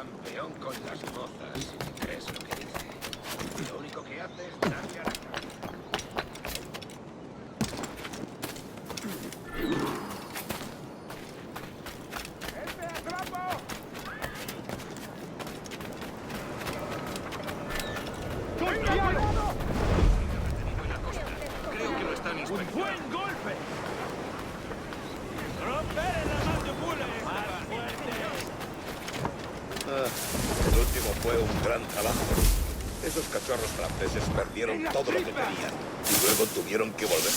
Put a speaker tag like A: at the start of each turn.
A: Campeón con las mozas. Es lo que dice. Lo único que hace es darle a la cabeza. ¡Este atrapo!
B: ¡Cuidado!
A: Creo que lo están
B: ¡Un
A: inspeccionando.
B: buen golpe! ¡Romper la mandíbula! ¡Más fuerte!
C: El último fue un gran trabajo. Esos cachorros franceses perdieron todo lo que tenían y luego tuvieron que volver.